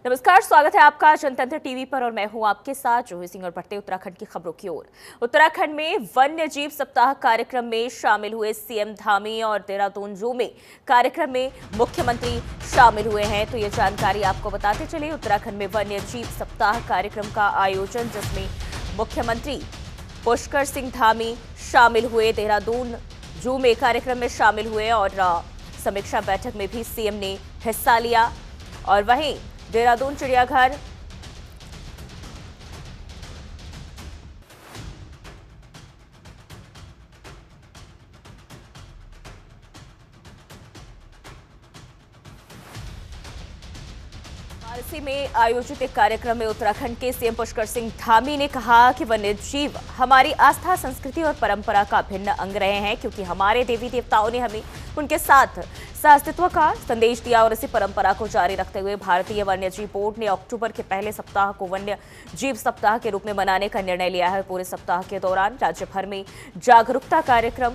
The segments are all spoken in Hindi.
नमस्कार, स्वागत है आपका जनतंत्र टीवी पर और मैं हूं आपके साथ जूही सिंह और बढ़ते उत्तराखंड की खबरों की ओर। उत्तराखंड में वन्य जीव सप्ताह कार्यक्रम में शामिल हुए सीएम धामी और देहरादून जू में कार्यक्रम में मुख्यमंत्री शामिल हुए हैं। तो ये जानकारी आपको बताते चले, उत्तराखंड में वन्य जीव सप्ताह कार्यक्रम का आयोजन जिसमें मुख्यमंत्री पुष्कर सिंह धामी शामिल हुए, देहरादून जू में कार्यक्रम में शामिल हुए और समीक्षा बैठक में भी सीएम ने हिस्सा लिया। और वहीं देहरादून चिड़ियाघर वाराणसी में आयोजित एक कार्यक्रम में उत्तराखंड के सीएम पुष्कर सिंह धामी ने कहा कि वन्य जीव हमारी आस्था, संस्कृति और परंपरा का अभिन्न अंग रहे हैं, क्योंकि हमारे देवी देवताओं ने हमें उनके साथ सहअस्तित्व का संदेश दिया और इसी परंपरा को जारी रखते हुए भारतीय वन्य जीव बोर्ड ने अक्टूबर के पहले सप्ताह को वन्य जीव सप्ताह के रूप में मनाने का निर्णय लिया है। पूरे सप्ताह के दौरान राज्य भर में जागरूकता कार्यक्रम,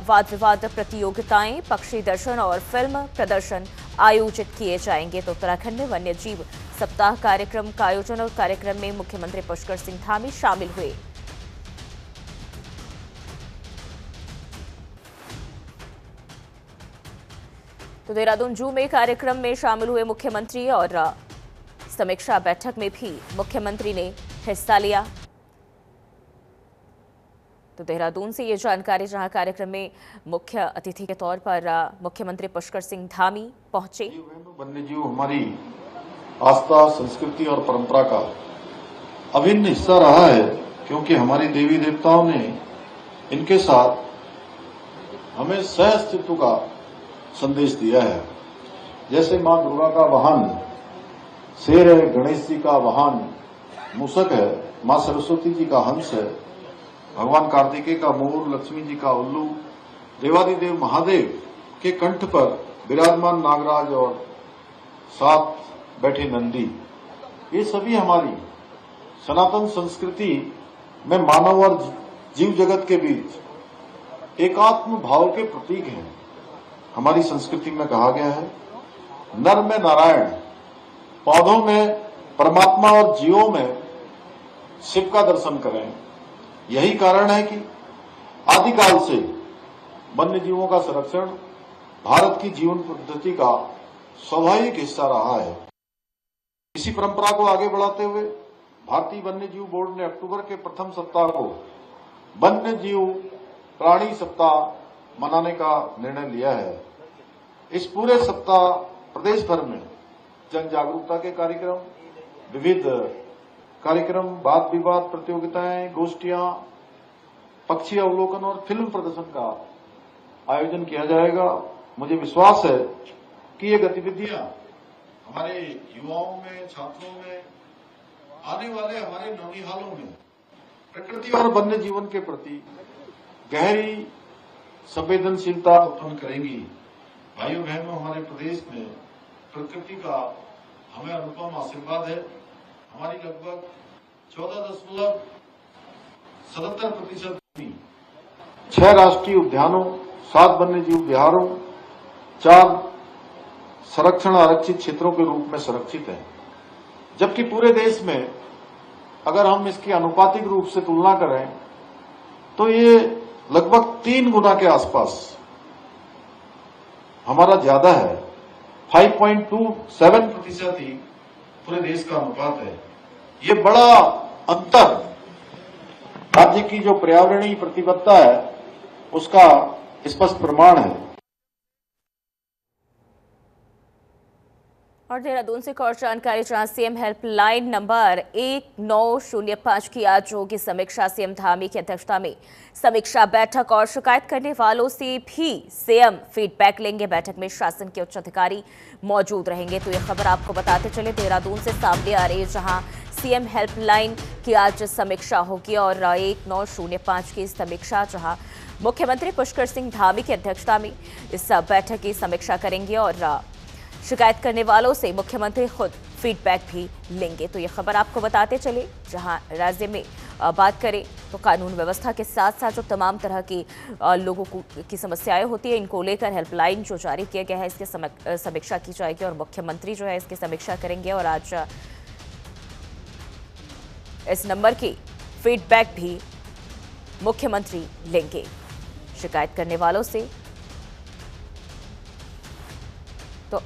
वाद विवाद प्रतियोगिताएं, पक्षी दर्शन और फिल्म प्रदर्शन आयोजित किए जाएंगे। तो उत्तराखंड में वन्य जीव सप्ताह कार्यक्रम का आयोजन और कार्यक्रम में मुख्यमंत्री पुष्कर सिंह धामी शामिल हुए। तो देहरादून जू में कार्यक्रम में शामिल हुए मुख्यमंत्री और समीक्षा बैठक में भी मुख्यमंत्री ने हिस्सा लिया। तो देहरादून से ये जानकारी, जहां कार्यक्रम में मुख्य अतिथि के तौर पर मुख्यमंत्री पुष्कर सिंह धामी पहुंचे। वन्यजीव हमारी आस्था, संस्कृति और परंपरा का अभिन्न हिस्सा रहा है, क्योंकि हमारी देवी देवताओं ने इनके साथ हमें सहअस्तित्व का संदेश दिया है। जैसे मां दुर्गा का वाहन शेर है, गणेश जी का वाहन मूषक है, मां सरस्वती जी का हंस है, भगवान कार्तिकेय का मोर, लक्ष्मी जी का उल्लू, देवादिदेव महादेव के कंठ पर विराजमान नागराज और साथ बैठे नंदी, ये सभी हमारी सनातन संस्कृति में मानव और जीव जगत के बीच एकात्म भाव के प्रतीक हैं। हमारी संस्कृति में कहा गया है, नर में नारायण, पौधों में परमात्मा और जीवों में शिव का दर्शन करें। यही कारण है कि आदिकाल से वन्य जीवों का संरक्षण भारत की जीवन पद्धति का स्वाभाविक हिस्सा रहा है। इसी परंपरा को आगे बढ़ाते हुए भारतीय वन्य जीव बोर्ड ने अक्टूबर के प्रथम सप्ताह को वन्य जीव प्राणी सप्ताह मनाने का निर्णय लिया है। इस पूरे सप्ताह प्रदेश भर में जन जागरूकता के कार्यक्रम, विविध कार्यक्रम, वाद विवाद प्रतियोगिताएं, गोष्ठियां, पक्षी अवलोकन और फिल्म प्रदर्शन का आयोजन किया जाएगा। मुझे विश्वास है कि ये गतिविधियां हमारे युवाओं में, छात्रों में, आने वाले हमारे नौनिहालों में प्रकृति और वन्य जीवन के प्रति गहरी संवेदनशीलता उत्पन्न करेंगी। भाइयों बहनों, हमारे प्रदेश में प्रकृति का हमें अनुपम आशीर्वाद है। हमारी लगभग 14.77% 6 राष्ट्रीय उद्यानों, 7 वन्य जीव विहारों, 4 संरक्षण आरक्षित क्षेत्रों के रूप में संरक्षित है। जबकि पूरे देश में अगर हम इसकी अनुपातिक रूप से तुलना करें तो ये लगभग 3 गुना के आसपास हमारा ज्यादा है। 5.27% ही पूरे देश का अनुपात है। ये बड़ा अंतर राज्य की जो पर्यावरणीय प्रतिबद्धता है उसका स्पष्ट प्रमाण है। और देहरादून से एक और जानकारी, जहां सीएम हेल्पलाइन नंबर 1905 की आज होगी समीक्षा। सीएम धामी की अध्यक्षता में समीक्षा बैठक और शिकायत करने वालों से भी सीएम फीडबैक लेंगे। बैठक में शासन के उच्च अधिकारी मौजूद रहेंगे। तो यह खबर आपको बताते चले, देहरादून से सामने आ रही है, जहां सीएम हेल्पलाइन की आज समीक्षा होगी और 1905 की समीक्षा, जहां मुख्यमंत्री पुष्कर सिंह धामी की अध्यक्षता में इस बैठक की समीक्षा करेंगे और शिकायत करने वालों से मुख्यमंत्री खुद फीडबैक भी लेंगे। तो ये खबर आपको बताते चले, जहां राज्य में बात करें तो तो कानून व्यवस्था के साथ साथ जो तमाम तरह की लोगों की समस्याएं होती है, इनको लेकर हेल्पलाइन जो जारी किया गया है, इसकी समीक्षा की जाएगी और मुख्यमंत्री जो है इसकी समीक्षा करेंगे और आज इस नंबर की फीडबैक भी मुख्यमंत्री लेंगे शिकायत करने वालों से। तो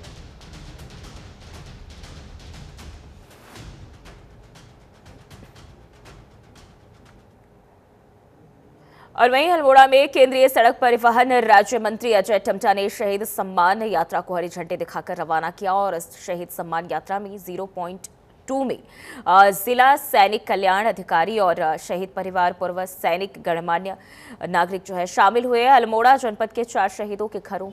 और वहीं अल्मोड़ा में केंद्रीय सड़क परिवहन राज्य मंत्री अजय टम्टा ने शहीद सम्मान यात्रा को हरी झंडी दिखाकर रवाना किया और इस शहीद सम्मान यात्रा में 0.2 में जिला सैनिक कल्याण अधिकारी और शहीद परिवार पूर्व सैनिक गणमान्य नागरिक जो है शामिल हुए। अल्मोड़ा जनपद के 4 शहीदों के घरों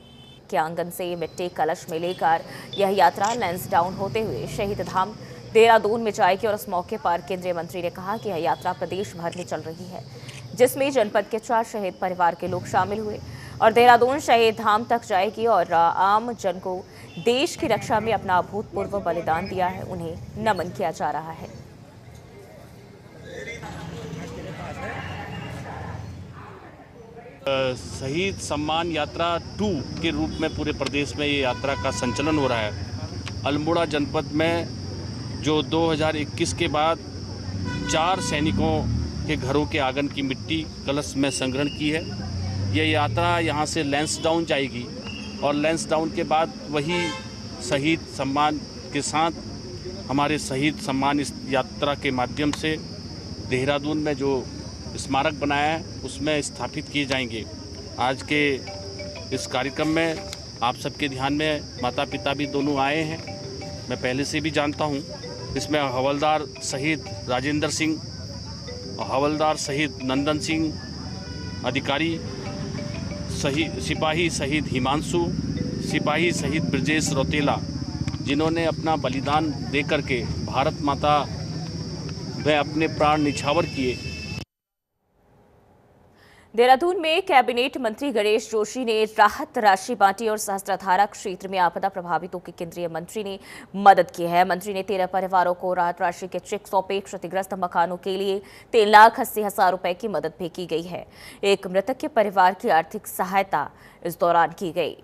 के आंगन से मिट्टी कलश में लेकर यह यात्रा लैंसडाउन होते हुए शहीद धाम देहरादून में जाएगी और इस मौके पर केंद्रीय मंत्री ने कहा कि यह यात्रा प्रदेश भर में चल रही है, जिसमें जनपद के 4 शहीद परिवार के लोग शामिल हुए और देहरादून शहीद धाम तक जाएगी और आम जन को देश की रक्षा में अपना अभूतपूर्व बलिदान दिया है, उन्हें नमन किया जा रहा है। शहीद सम्मान यात्रा 2 के रूप में पूरे प्रदेश में ये यात्रा का संचालन हो रहा है। अल्मोड़ा जनपद में जो 2021 के बाद 4 सैनिकों के घरों के आंगन की मिट्टी कलश में संग्रहण की है। यह यात्रा यहाँ से लैंसडाउन जाएगी और लैंसडाउन के बाद वही शहीद सम्मान के साथ हमारे शहीद सम्मान इस यात्रा के माध्यम से देहरादून में जो स्मारक बनाया है उसमें स्थापित किए जाएंगे। आज के इस कार्यक्रम में आप सबके ध्यान में माता पिता भी दोनों आए हैं, मैं पहले से भी जानता हूं। इसमें हवलदार शहीद राजेंद्र सिंह, हवलदार शहीद नंदन सिंह, अधिकारी सिपाही शहीद हिमांशु, सिपाही शहीद ब्रजेश रौतेला, जिन्होंने अपना बलिदान दे करके भारत माता में अपने प्राण निछावर किए। देहरादून में कैबिनेट मंत्री गणेश जोशी ने राहत राशि बांटी और सहस्त्रधारा क्षेत्र में आपदा प्रभावितों के केंद्रीय मंत्री ने मदद की है। मंत्री ने 13 परिवारों को राहत राशि के चेक सौंपे। क्षतिग्रस्त मकानों के लिए 3,80,000 रुपए की मदद भी की गई है। एक मृतक के परिवार की आर्थिक सहायता इस दौरान की गई।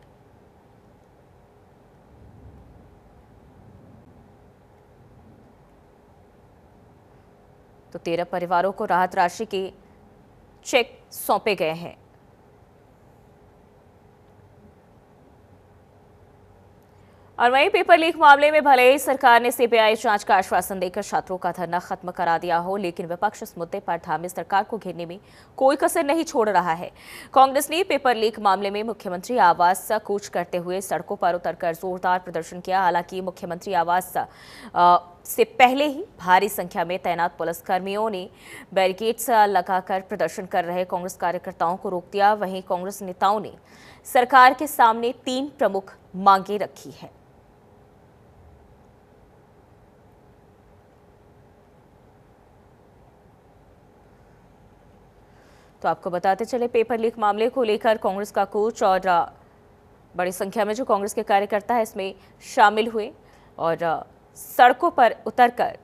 तो 13 परिवारों को राहत राशि के चेक सौंपे गए हैं। और वहीं पेपर लीक मामले में भले ही सरकार ने सीबीआई जांच का आश्वासन देकर छात्रों का धरना खत्म करा दिया हो, लेकिन विपक्ष इस मुद्दे पर थामे सरकार को घेरने में कोई कसर नहीं छोड़ रहा है। कांग्रेस ने पेपर लीक मामले में मुख्यमंत्री आवास कूच करते हुए सड़कों पर उतरकर जोरदार प्रदर्शन किया। हालांकि मुख्यमंत्री आवास से पहले ही भारी संख्या में तैनात पुलिसकर्मियों ने बैरिकेड्स लगाकर प्रदर्शन कर रहे कांग्रेस कार्यकर्ताओं को रोक दिया। वहीं कांग्रेस नेताओं ने सरकार के सामने 3 प्रमुख मांगे रखी है। तो आपको बताते चले, पेपर लीक मामले को लेकर कांग्रेस का कूच और बड़ी संख्या में जो कांग्रेस के कार्यकर्ता है इसमें शामिल हुए और सड़कों पर उतरकर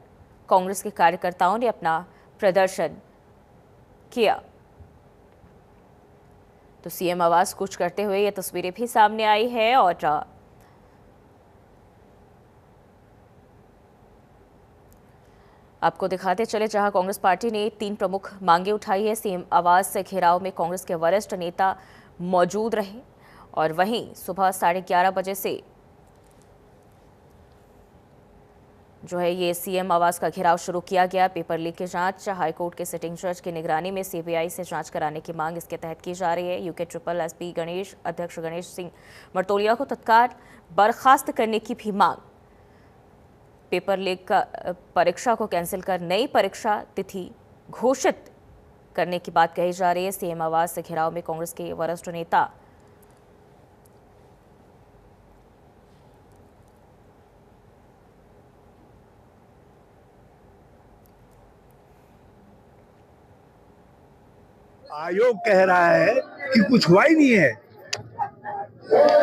कांग्रेस के कार्यकर्ताओं ने अपना प्रदर्शन किया। तो सीएम आवास कूच करते हुए ये तस्वीरें भी सामने आई है और आपको दिखाते चले, जहां कांग्रेस पार्टी ने 3 प्रमुख मांगे उठाई है। सीएम आवास से घेराव में कांग्रेस के वरिष्ठ नेता मौजूद रहे और वहीं सुबह 11:30 बजे से जो है ये सीएम आवास का घेराव शुरू किया गया। पेपर लीक की जांच हाईकोर्ट के सिटिंग जज की निगरानी में सीबीआई से जांच कराने की मांग इसके तहत की जा रही है। यूके ट्रिपल एसपी गणेश अध्यक्ष गणेश सिंह मर्तोलिया को तत्काल बर्खास्त करने की भी मांग। पेपर लीक परीक्षा को कैंसिल कर नई परीक्षा तिथि घोषित करने की बात कही जा रही है। सीएम आवास से घेराव में कांग्रेस के वरिष्ठ नेता आयोग कह रहा है कि कुछ हुआ ही नहीं है,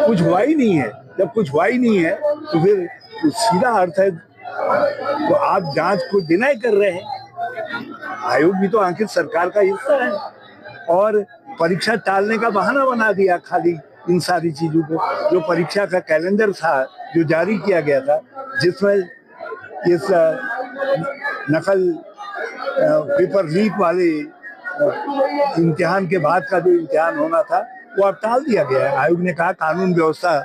कुछ हुआ ही नहीं है। जब कुछ हुआ ही नहीं है तो फिर तो सीधा अर्थ है तो आप जांच को डिनाई कर रहे हैं। आयोग भी तो आखिर सरकार का हिस्सा है, और परीक्षा टालने का बहाना बना दिया खाली इन सारी चीजों को। जो परीक्षा का कैलेंडर था जो जारी किया गया था, जिसमें इस नकल पेपर लीक वाले इम्तिहान के बाद का जो इम्तिहान होना था वो अब टाल दिया गया है। आयोग ने कहा कानून व्यवस्था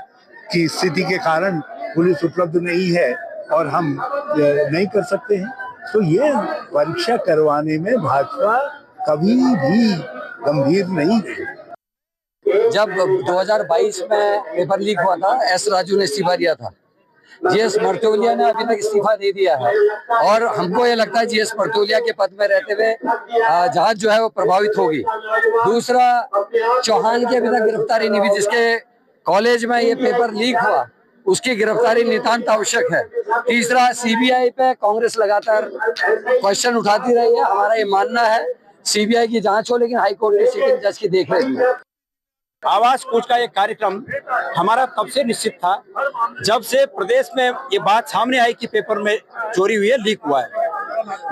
की स्थिति के कारण पुलिस उपलब्ध नहीं है और हम नहीं कर सकते हैं। तो ये परीक्षा करवाने में भाजपा कभी भी गंभीर नहीं रही। जब 2022 में पेपर लीक हुआ था, एस राजू ने इस्तीफा दिया था। जीएस मर्तोलिया ने अभी तक इस्तीफा नहीं दिया है और हमको ये लगता है जीएस मर्तोलिया के पद में रहते हुए जांच जो है वो प्रभावित होगी। दूसरा, चौहान की अभी तक गिरफ्तारी नहीं हुई, जिसके कॉलेज में ये पेपर लीक हुआ, उसकी गिरफ्तारी नितांत आवश्यक है। तीसरा, सीबीआई पे कांग्रेस लगातार क्वेश्चन उठाती रही है। हमारा ये मानना है सीबीआई की जांच हो, लेकिन हाईकोर्ट की सिटिंग जज की देख रही है। आवाज कूच का ये कार्यक्रम हमारा तब से निश्चित था जब से प्रदेश में ये बात सामने आई कि पेपर में चोरी हुई है, लीक हुआ है।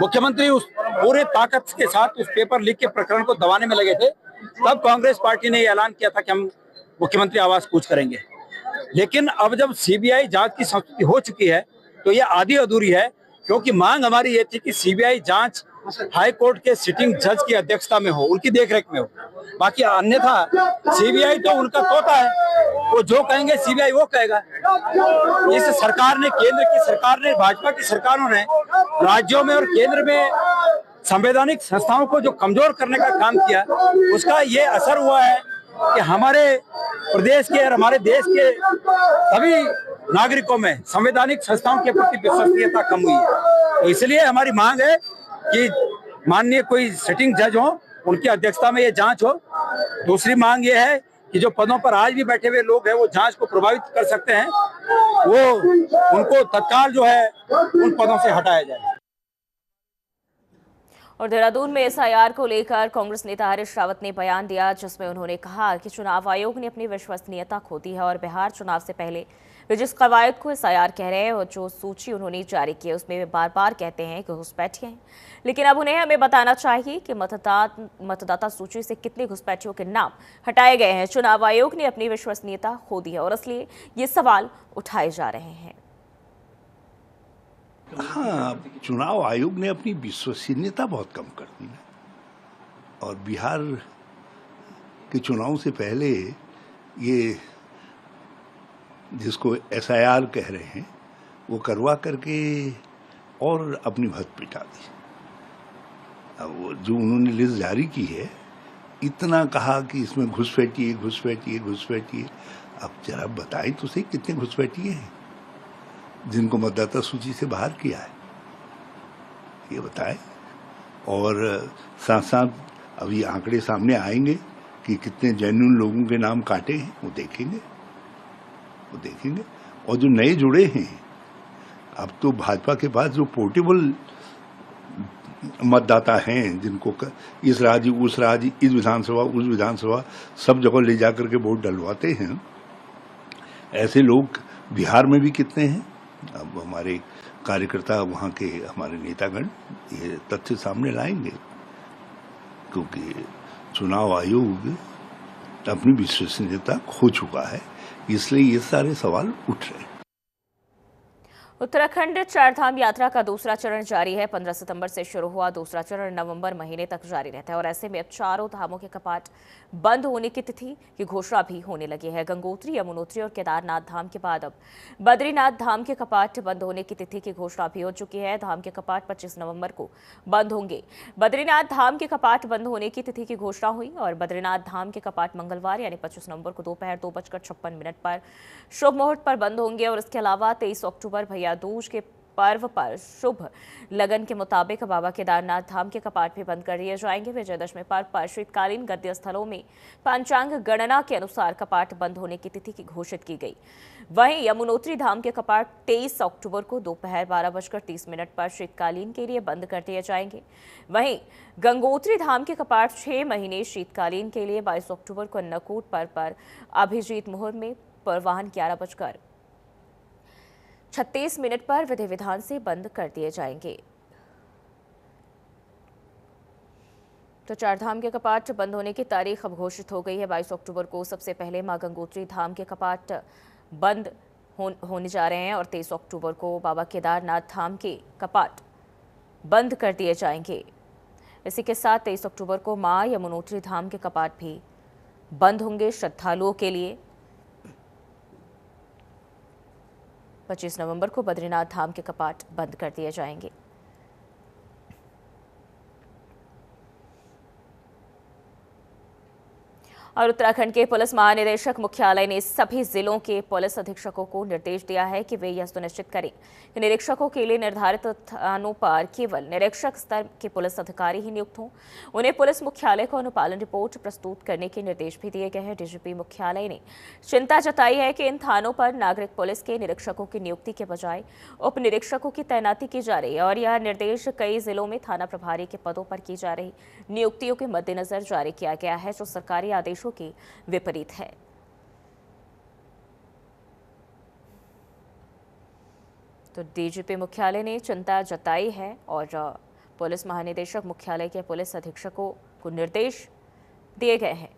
मुख्यमंत्री उस पूरे ताकत के साथ उस पेपर लीक के प्रकरण को दबाने में लगे थे। तब कांग्रेस पार्टी ने ये ऐलान किया था कि हम मुख्यमंत्री आवाज कूच करेंगे। लेकिन अब जब सीबीआई जांच की संस्तुति हो चुकी है तो ये आधी अधूरी है, क्योंकि मांग हमारी ये थी कि सीबीआई जांच हाई कोर्ट के सिटिंग जज की अध्यक्षता में हो, उनकी देखरेख में हो। बाकी अन्यथा सीबीआई तो उनका तोता है, वो जो कहेंगे सीबीआई वो कहेगा। इस सरकार ने, केंद्र की सरकार ने, भाजपा की सरकारों ने राज्यों में और केंद्र में संवैधानिक संस्थाओं को जो कमजोर करने का काम किया, उसका ये असर हुआ है कि हमारे प्रदेश के और हमारे देश के सभी नागरिकों में संवैधानिक संस्थाओं के प्रति विश्वसनीयता कम हुई है। तो इसलिए हमारी मांग है कि माननीय कोई सिटिंग जज हो, उनकी अध्यक्षता में ये जांच हो। दूसरी मांग ये है कि जो पदों पर आज भी बैठे हुए लोग हैं वो जांच को प्रभावित कर सकते हैं, वो उनको तत्काल जो है उन पदों से हटाया जाए। और देहरादून में एसआईआर को लेकर कांग्रेस नेता हरीश रावत ने बयान दिया, जिसमें उन्होंने कहा कि चुनाव आयोग ने अपनी विश्वसनीयता खो दी है और बिहार चुनाव से पहले वे जिस कवायद को एसआईआर कह रहे हैं और जो सूची उन्होंने जारी की है उसमें वे बार बार कहते हैं कि घुसपैठिए हैं, लेकिन अब उन्हें हमें बताना चाहिए कि मतदाता सूची से कितने घुसपैठियों के नाम हटाए गए हैं। चुनाव आयोग ने अपनी विश्वसनीयता खो दी है और इसलिए ये सवाल उठाए जा रहे हैं। हाँ, चुनाव आयोग ने अपनी विश्वसनीयता बहुत कम कर दी है और बिहार के चुनाव से पहले ये जिसको एसआईआर कह रहे हैं वो करवा करके और अपनी भत पिटा दी। अब वो जो उन्होंने लिस्ट जारी की है, इतना कहा कि इसमें घुसपैठिए घुसपैठिए घुसपैठिए। अब जरा बताएं तो सही कितने घुसपैठिए हैं जिनको मतदाता सूची से बाहर किया है, ये बताएं। और साथ साथ अभी आंकड़े सामने आएंगे कि कितने जेन्युइन लोगों के नाम काटे हैं, वो देखेंगे। और जो नए जुड़े हैं, अब तो भाजपा के पास जो पोर्टेबल मतदाता हैं, जिनको इस राज्य उस राज्य, इस विधानसभा उस विधानसभा सब जगह ले जाकर के वोट डलवाते हैं, ऐसे लोग बिहार में भी कितने हैं। अब हमारे कार्यकर्ता, वहाँ के हमारे नेतागण ये तथ्य सामने लाएंगे, क्योंकि चुनाव आयोग अपनी विश्वसनीयता खो चुका है, इसलिए ये सारे सवाल उठ रहे हैं। उत्तराखंड चारधाम यात्रा का दूसरा चरण जारी है। 15 सितंबर से शुरू हुआ दूसरा चरण नवंबर महीने तक जारी रहता है और ऐसे में अब चारों धामों के कपाट बंद होने की तिथि की घोषणा भी होने लगी है। गंगोत्री, यमुनोत्री और केदारनाथ धाम के बाद अब बद्रीनाथ धाम के कपाट बंद होने की तिथि की घोषणा भी हो चुकी है। धाम के कपाट 25 नवंबर को बंद होंगे। बद्रीनाथ धाम के कपाट बंद होने की तिथि की घोषणा हुई और बद्रीनाथ धाम के कपाट मंगलवार यानी 25 नवंबर को दोपहर 2:56 पर शुभ मुहूर्त पर बंद होंगे और इसके अलावा 23 अक्टूबर भैया दूज के पर्व पर शुभ लगन के मुताबिक बाबा केदारनाथ धाम के कपाट भी बंद कर दिए जाएंगे। विजयदशमी पर्व पर शीतकालीन गद्य स्थलों में पंचांग गणना के अनुसार कपाट बंद होने की तिथि की घोषित की गई। वहीं यमुनोत्री धाम के कपाट 23 अक्टूबर को दोपहर 12:30 पर शीतकालीन के लिए बंद कर दिए जाएंगे। वहीं गंगोत्री धाम के कपाट 6 महीने शीतकालीन के लिए 22 अक्टूबर को अन्नकूट पर्व पर अभिजीत मुहूर्त में पूर्वाह्न 11:36 पर विधि विधान से बंद कर दिए जाएंगे। तो चारधाम के कपाट बंद होने की तारीख अब घोषित हो गई है। 22 अक्टूबर को सबसे पहले मां गंगोत्री धाम के कपाट बंद होने जा रहे हैं और 23 अक्टूबर को बाबा केदारनाथ धाम के कपाट बंद कर दिए जाएंगे। इसी के साथ 23 अक्टूबर को मां यमुनोत्री धाम के कपाट भी बंद होंगे श्रद्धालुओं के लिए। 25 नवंबर को बद्रीनाथ धाम के कपाट बंद कर दिए जाएंगे। और उत्तराखंड के पुलिस महानिदेशक मुख्यालय ने सभी जिलों के पुलिस अधीक्षकों को निर्देश दिया है कि वे यह सुनिश्चित करें कि निरीक्षकों के लिए निर्धारित स्थानों पर केवल निरीक्षक स्तर के पुलिस अधिकारी ही नियुक्त हों। उन्हें पुलिस मुख्यालय को अनुपालन रिपोर्ट प्रस्तुत करने के निर्देश भी दिए गए हैं। डीजीपी मुख्यालय ने चिंता जताई है कि इन थानों पर नागरिक पुलिस के निरीक्षकों की नियुक्ति के बजाय उप निरीक्षकों की तैनाती की जा रही है और यह निर्देश कई जिलों में थाना प्रभारी के पदों पर की जा रही नियुक्तियों के मद्देनजर जारी किया गया है, जो सरकारी आदेशों के विपरीत है। तो डीजीपी मुख्यालय ने चिंता जताई है और पुलिस महानिदेशक मुख्यालय के पुलिस अधीक्षकों को निर्देश दिए गए हैं।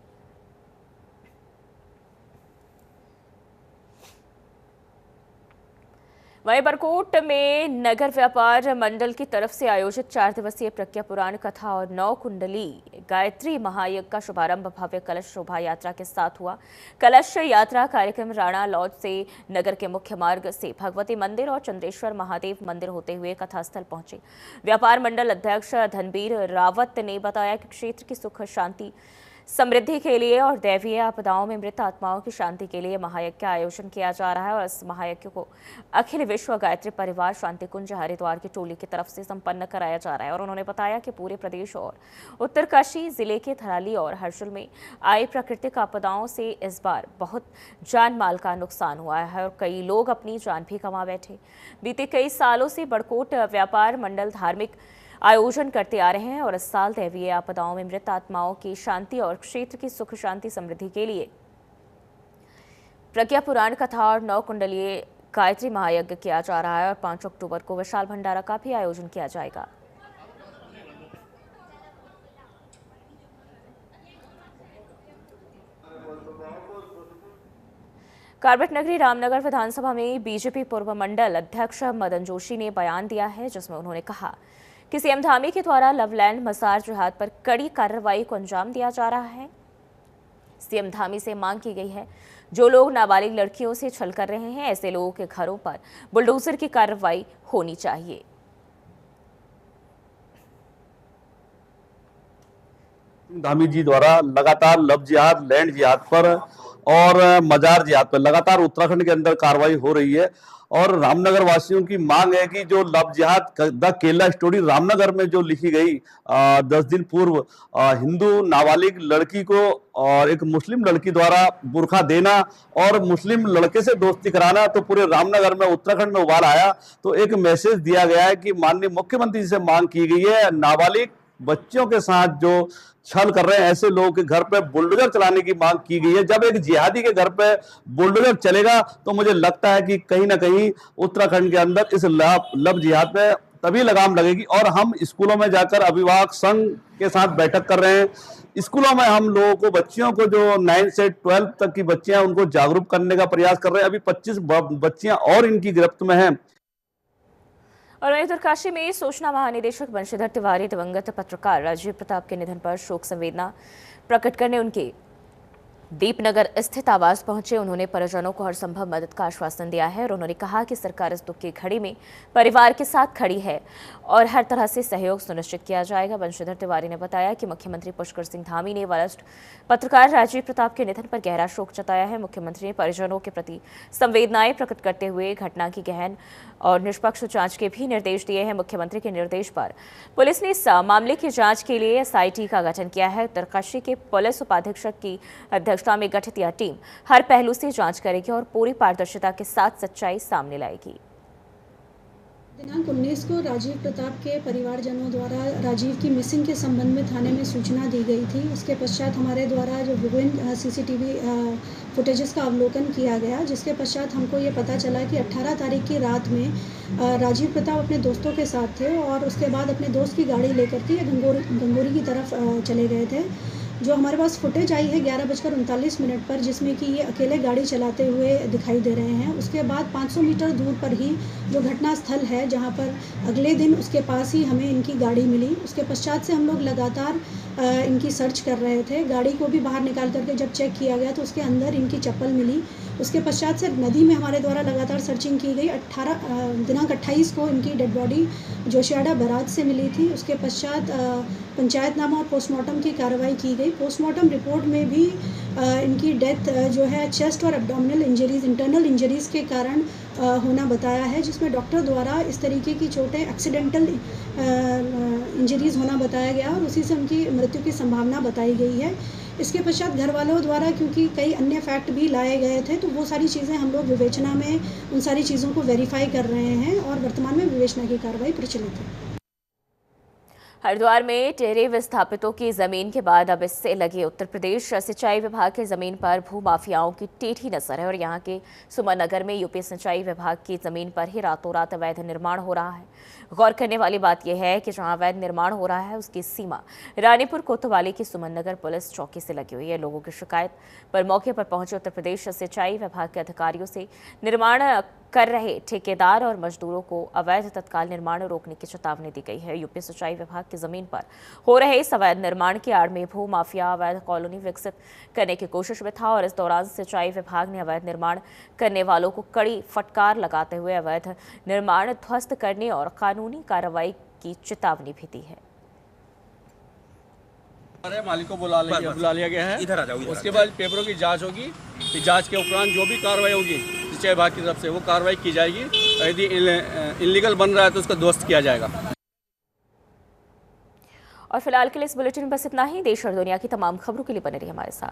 वहीं बरकोट में नगर व्यापार मंडल की तरफ से आयोजित 4 दिवसीय प्रज्ञा पुराण कथा और 9 कुंडली गायत्री महायज्ञ का शुभारंभ भव्य कलश शोभा यात्रा के साथ हुआ। कलश यात्रा कार्यक्रम राणा लॉज से नगर के मुख्य मार्ग से भगवती मंदिर और चंद्रेश्वर महादेव मंदिर होते हुए कथास्थल पहुंचे। व्यापार मंडल अध्यक्ष धनबीर रावत ने बताया कि क्षेत्र की सुख शांति समृद्धि के लिए और दैवीय आपदाओं में मृत आत्माओं की शांति के लिए महायज्ञ का आयोजन किया जा रहा है और इस महायज्ञ को अखिल विश्व गायत्री परिवार शांति कुंज हरिद्वार की टोली की तरफ से संपन्न कराया जा रहा है। और उन्होंने बताया कि पूरे प्रदेश और उत्तरकाशी जिले के थराली और हर्षुल में आई प्राकृतिक आपदाओं से इस बार बहुत जान माल का नुकसान हुआ है और कई लोग अपनी जान भी गंवा बैठे। बीते कई सालों से बड़कोट व्यापार मंडल धार्मिक आयोजन करते आ रहे हैं और इस साल दैवीय आपदाओं में मृत आत्माओं की शांति और क्षेत्र की सुख शांति समृद्धि के लिए प्रज्ञा पुराण कथा और 9 कुंडलीय गायत्री महायज्ञ किया जा रहा है और 5 अक्टूबर को विशाल भंडारा का भी आयोजन किया जाएगा। कार्बेट नगरी रामनगर विधानसभा में बीजेपी पूर्व मंडल अध्यक्ष मदन जोशी ने बयान दिया है, जिसमें उन्होंने कहा कि सीएम धामी के द्वारा लवलैंड मसार जिहाद पर कड़ी कार्रवाई को अंजाम दिया जा रहा है। सीएम धामी से मांग की गई है जो लोग नाबालिग लड़कियों से छल कर रहे हैं, ऐसे लोगों के घरों पर बुलडोजर की कार्रवाई होनी चाहिए। धामी जी द्वारा लगातार लव जिहाद, लैंड जिहाद पर और मजार जिहाद पर लगातार उत्तराखंड के अंदर कार्रवाई हो रही है और रामनगर वासियों की मांग है कि जो लव जिहाद द केरला स्टोरी रामनगर में जो लिखी गई 10 दिन पूर्व हिंदू नाबालिग लड़की को और एक मुस्लिम लड़की द्वारा बुर्खा देना और मुस्लिम लड़के से दोस्ती कराना, तो पूरे रामनगर में उत्तराखंड में उबाल आया। तो एक मैसेज दिया गया है कि माननीय मुख्यमंत्री से मांग की गई है नाबालिग बच्चियों के साथ जो छल कर रहे हैं ऐसे लोगों के घर पे बुलडोजर चलाने की मांग की गई है। जब एक जिहादी के घर पे बुलडोजर चलेगा तो मुझे लगता है कि कहीं ना कहीं उत्तराखंड के अंदर इस लव जिहाद पे तभी लगाम लगेगी। और हम स्कूलों में जाकर अभिभावक संघ के साथ बैठक कर रहे हैं। स्कूलों में हम लोगों को बच्चियों को जो 9 से 12 तक की बच्चियां हैं उनको जागरूक करने का प्रयास कर रहे हैं। अभी 25 बच्चियां और इनकी गिरफ्त में हैं। और वहीं उत्तरकाशी में सूचना महानिदेशक बंशीधर तिवारी दिवंगत पत्रकार राजीव प्रताप के निधन पर शोक संवेदना प्रकट करने उनके दीपनगर स्थित आवास पहुंचे। उन्होंने परिजनों को हर संभव मदद का आश्वासन दिया है और उन्होंने कहा कि सरकार इस दुख की घड़ी में परिवार के साथ खड़ी है और हर तरह से सहयोग सुनिश्चित किया जाएगा। बंशीधर तिवारी ने बताया कि मुख्यमंत्री पुष्कर सिंह धामी ने वरिष्ठ पत्रकार राजीव प्रताप के निधन पर गहरा शोक जताया है। मुख्यमंत्री ने परिजनों के प्रति संवेदनाएं प्रकट करते हुए घटना की गहन और निष्पक्ष जांच के भी निर्देश दिए हैं। मुख्यमंत्री के निर्देश पर पुलिस ने इस मामले की जांच के लिए SIT का गठन किया है। उत्तरकाशी के पुलिस उपाधीक्षक की अध्यक्षता में गठित यह टीम हर पहलू से जांच करेगी और पूरी पारदर्शिता के साथ सच्चाई सामने लाएगी। दिनांक 19 को राजीव प्रताप के परिवारजनों द्वारा राजीव की मिसिंग के संबंध में थाने में सूचना दी गई थी। उसके पश्चात हमारे द्वारा जो विभिन्न CCTV फुटेजेस का अवलोकन किया गया, जिसके पश्चात हमको ये पता चला कि 18 तारीख की रात में राजीव प्रताप अपने दोस्तों के साथ थे और उसके बाद अपने दोस्त की गाड़ी लेकर के गंगोरी की तरफ चले गए थे। जो हमारे पास फुटेज आई है 11:39 पर, जिसमें कि ये अकेले गाड़ी चलाते हुए दिखाई दे रहे हैं। उसके बाद 500 मीटर दूर पर ही जो घटना स्थल है, जहां पर अगले दिन उसके पास ही हमें इनकी गाड़ी मिली। उसके पश्चात से हम लोग लगातार इनकी सर्च कर रहे थे। गाड़ी को भी बाहर निकाल करके जब चेक किया गया तो उसके अंदर इनकी चप्पल मिली। उसके पश्चात से नदी में हमारे द्वारा लगातार सर्चिंग की गई। दिनांक 28 को इनकी डेड बॉडी जोशियाड़ा बराज से मिली थी। उसके पश्चात पंचायतनामा और पोस्टमार्टम की कार्रवाई की गई। पोस्टमार्टम रिपोर्ट में भी इनकी डेथ जो है चेस्ट और एब्डोमिनल इंजरीज, इंटरनल इंजरीज के कारण होना बताया है, जिसमें डॉक्टर द्वारा इस तरीके की चोटें एक्सीडेंटल इंजरीज होना बताया गया और उसी से उनकी मृत्यु की संभावना बताई गई है। इसके पश्चात घर वालों द्वारा क्योंकि कई अन्य फैक्ट भी लाए गए थे, तो वो सारी चीज़ें हम लोग विवेचना में उन सारी चीज़ों को वेरीफाई कर रहे हैं और वर्तमान में विवेचना की कार्रवाई प्रचलित है। हरिद्वार में टेरे विस्थापितों की जमीन के बाद अब इससे लगे उत्तर प्रदेश सिंचाई विभाग की जमीन पर भूमाफियाओं की टेढ़ी नजर है और यहां के सुमन नगर में यूपी सिंचाई विभाग की जमीन पर ही रातों रात अवैध निर्माण हो रहा है। गौर करने वाली बात यह है कि जहां अवैध निर्माण हो रहा है उसकी सीमा रानीपुर कोतवाली की सुमन नगर पुलिस चौकी से लगी हुई है। लोगों की शिकायत पर मौके पर पहुंचे उत्तर प्रदेश सिंचाई विभाग के अधिकारियों से निर्माण कर रहे ठेकेदार और मजदूरों को अवैध तत्काल निर्माण रोकने की चेतावनी दी गई है। यूपी सिंचाई विभाग की जमीन पर हो रहे इस अवैध निर्माण की आड़ में भू माफिया अवैध कॉलोनी विकसित करने की कोशिश में था और इस दौरान सिंचाई विभाग ने अवैध निर्माण करने वालों को कड़ी फटकार लगाते हुए अवैध निर्माण ध्वस्त करने और कानूनी कार्रवाई की चेतावनी भी दी है। मालिक को बुला लिया गया है। इधर आ जाओ। उसके बाद पेपरों की जांच होगी। जांच के उपरांत जो भी कार्रवाई होगी सिंचाई विभाग की तरफ से वो कार्रवाई की जाएगी। यदि इलीगल बन रहा है तो उसका ध्वस्त किया जाएगा। और फिलहाल के लिए इस बुलेटिन में बस इतना ही। देश और दुनिया की तमाम खबरों के लिए बने रहिए हमारे साथ।